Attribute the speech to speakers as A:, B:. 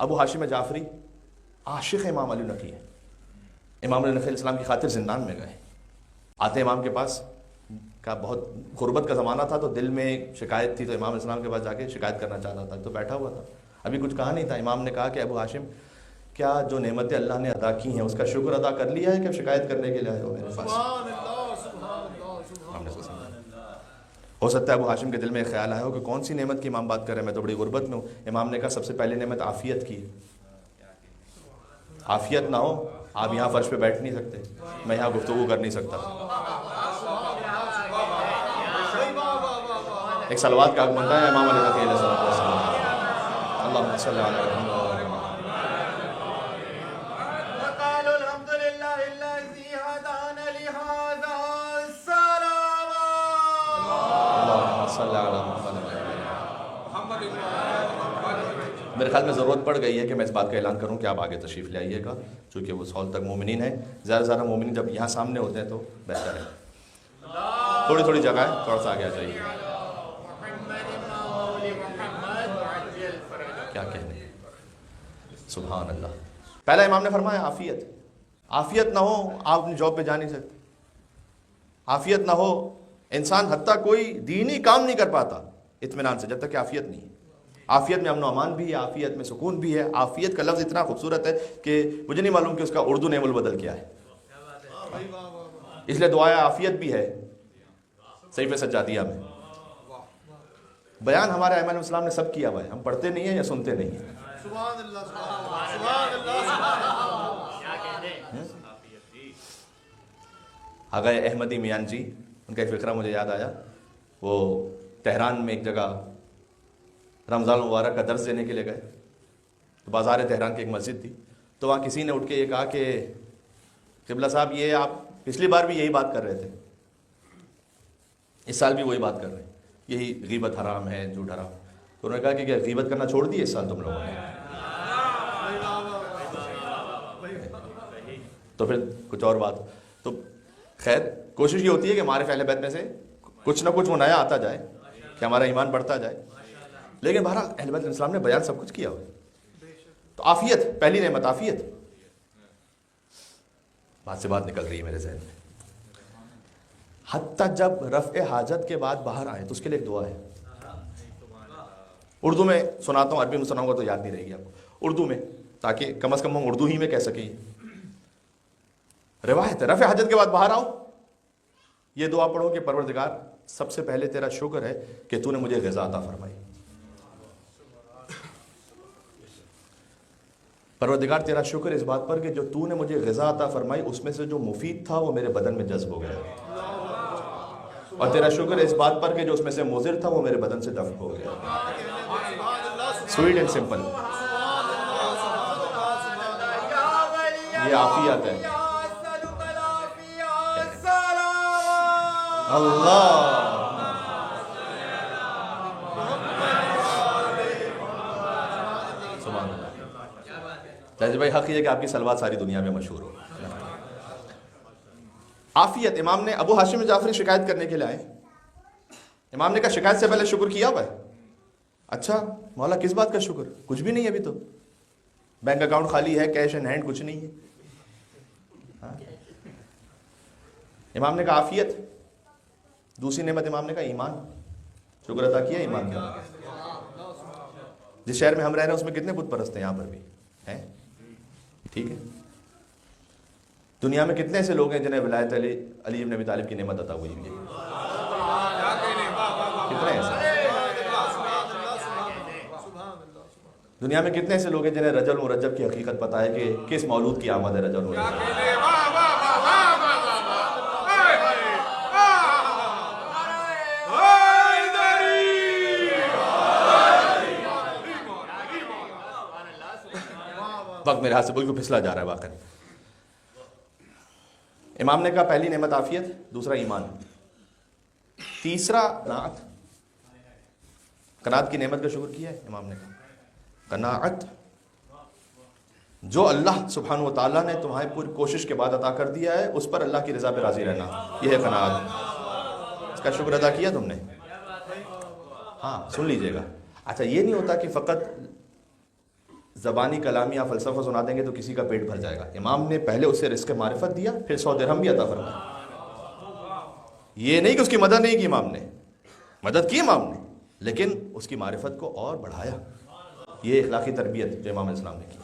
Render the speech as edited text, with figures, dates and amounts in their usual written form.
A: ابو ہاشم جعفری عاشق امام علی نقی ہے، امام علی نقی علیہ السلام کی خاطر زندان میں گئے، آتے امام کے پاس کا بہت غربت کا زمانہ تھا تو دل میں شکایت تھی، تو امام علیہ السلام کے پاس جا کے شکایت کرنا چاہتا تھا، تو بیٹھا ہوا تھا، ابھی کچھ کہا نہیں تھا۔ امام نے کہا کہ ابو ہاشم کیا جو نعمتیں اللہ نے ادا کی ہیں اس کا شکر ادا کر لیا ہے کہ شکایت کرنے کے لیے آئے ہو میرے پاس؟ ہو سکتا ہے ابو ہاشم کے دل میں خیال آیا ہو کہ کون سی نعمت کی امام بات کر رہے ہیں، میں تو بڑی غربت میں ہوں۔ امام نے کہا سب سے پہلے نعمت عافیت کی ہے، عافیت نہ ہو آپ یہاں فرش پہ بیٹھ نہیں سکتے، میں یہاں گفتگو کر نہیں سکتا۔ ایک صلوات کا حق بنتا ہے امام علیہ نقی علیہ السلام، اللہم صلی علی محمد۔ میرے خیال میں ضرورت پڑ گئی ہے کہ میں اس بات کا اعلان کروں کہ آپ آگے تشریف لے آئیے گا، چونکہ وہ ہال تک مومنین ہیں، زیادہ سے زیادہ مومنین جب یہاں سامنے ہوتے ہیں تو بہتر ہے۔ تھوڑی تھوڑی جگہ ہے، تھوڑا سا آگے آ جائیے۔ کیا کہنے، سبحان اللہ۔ پہلا امام نے فرمایا عافیت، عافیت نہ ہو آپ اپنی جاب پہ جا نہیں سکتے، عافیت نہ ہو انسان حتیٰ کوئی دینی کام نہیں کر پاتا اطمینان سے جب تک کہ عافیت نہیں ہے۔ عافیت میں امن و امان بھی ہے، عافیت میں سکون بھی ہے۔ عافیت کا لفظ اتنا خوبصورت ہے کہ مجھے نہیں معلوم کہ اس کا اردو نعم البدل کیا ہے، اس لیے دعائے عافیت بھی ہے صحیفہ سجادیہ میں۔ بیان ہمارے ائمہ علیہ السلام نے سب کیا ہوا ہے، ہم پڑھتے نہیں ہیں یا سنتے نہیں ہیں۔ آغا احمدی میاں جی، ان کا ایک فقرہ مجھے یاد آیا، وہ تہران میں ایک جگہ رمضان المبارک کا درس دینے کے لیے گئے، تو بازار تہران کی ایک مسجد تھی، تو وہاں کسی نے اٹھ کے یہ کہا کہ قبلہ صاحب یہ آپ پچھلی بار بھی یہی بات کر رہے تھے، اس سال بھی وہی بات کر رہے ہیں، یہی غیبت حرام ہے، جھوٹ حرام۔ تو انہوں نے کہا کہ کیا غیبت کرنا چھوڑ دیے اس سال تم لوگوں نے؟ تو پھر کچھ اور بات۔ تو خیر کوشش یہ ہوتی ہے کہ ہمارے اہل بیت میں سے کچھ نہ کچھ وہ نیا آتا جائے کہ ہمارا ایمان بڑھتا جائے، لیکن بہرحال اہل بیت علیہ السلام نے بیان سب کچھ کیا ہوا ہے۔ تو عافیت پہلی نعمت، عافیت۔ بات سے بات نکل رہی ہے میرے ذہن میں، حتیٰ جب رفع حاجت کے بعد باہر آئے تو اس کے لیے ایک دعا ہے، اردو میں سناتا ہوں، عربی میں سناؤں گا تو یاد نہیں رہے گی آپ کو، اردو میں، تاکہ کم از کم ہم اردو ہی میں کہہ سکیں۔ روایت ہے رفع حاجت کے بعد باہر آؤ، یہ دعا پڑھو کہ پروردگار سب سے پہلے تیرا شکر ہے کہ تو نے مجھے غذا عطا فرمائی، پروردگار تیرا شکر اس بات پر کہ جو تو نے مجھے غذا عطا فرمائی اس میں سے جو مفید تھا وہ میرے بدن میں جذب ہو گیا، اور تیرا شکر اس بات پر کہ جو اس میں سے مضر تھا وہ میرے بدن سے دفع ہو گیا۔ سویٹ اینڈ سمپل، یہ عافیت ہے۔ اللہ سبحان اللہ۔ جاج بھائی حق یہ ہے کہ آپ کی صلوات ساری دنیا میں مشہور ہو۔ عافیت، امام نے ابو ہاشم جعفری شکایت کرنے کے لیے آئے، امام نے کہا شکایت سے پہلے شکر کیا ہوا ہے؟ اچھا مولا کس بات کا شکر؟ کچھ بھی نہیں ہے، ابھی تو بینک اکاؤنٹ خالی ہے، کیش ان ہینڈ کچھ نہیں ہے۔ امام نے کہا عافیت، دوسری نعمت امام نے کہا ایمان، شکر ادا کیا ایمان کا۔ جس شہر میں ہم رہ رہے ہیں اس میں کتنے بت پرست ہیں؟ یہاں پر بھی ہیں، ٹھیک ہے۔ دنیا میں کتنے ایسے لوگ ہیں جنہیں ولایت علی ابن ابی طالب کی نعمت عطا ہوئی ہے؟ کتنے ایسے؟ دنیا میں کتنے ایسے لوگ ہیں جنہیں رجب المرجب کی حقیقت پتہ ہے کہ کس مولود کی آمد ہے رجب المرجب؟ وقت میرے ہاتھ سے بالکل پھسلا جا رہا ہے واقعی۔ امام نے کہا پہلی نعمت عافیت، دوسرا ایمان، تیسرا قناعت۔ قناعت کی نعمت کا شکر کیا ہے امام نے کہا قناعت، جو اللہ سبحانہ و تعالیٰ نے تمہاری پوری کوشش کے بعد عطا کر دیا ہے اس پر اللہ کی رضا پہ راضی رہنا، یہ ہے قناعت۔ اس کا شکر ادا کیا تم نے؟ ہاں سن لیجئے گا۔ اچھا یہ نہیں ہوتا کہ فقط زبانی کلامی یا فلسفہ سنا دیں گے تو کسی کا پیٹ بھر جائے گا. امام نے پہلے اسے رزق معرفت دیا، پھر 100 درہم بھی عطا فرمایا. یہ نہیں کہ اس کی مدد نہیں کی امام نے، مدد کی امام نے، لیکن اس کی معرفت کو اور بڑھایا. یہ اخلاقی تربیت جو امام علیہ السلام نے کی.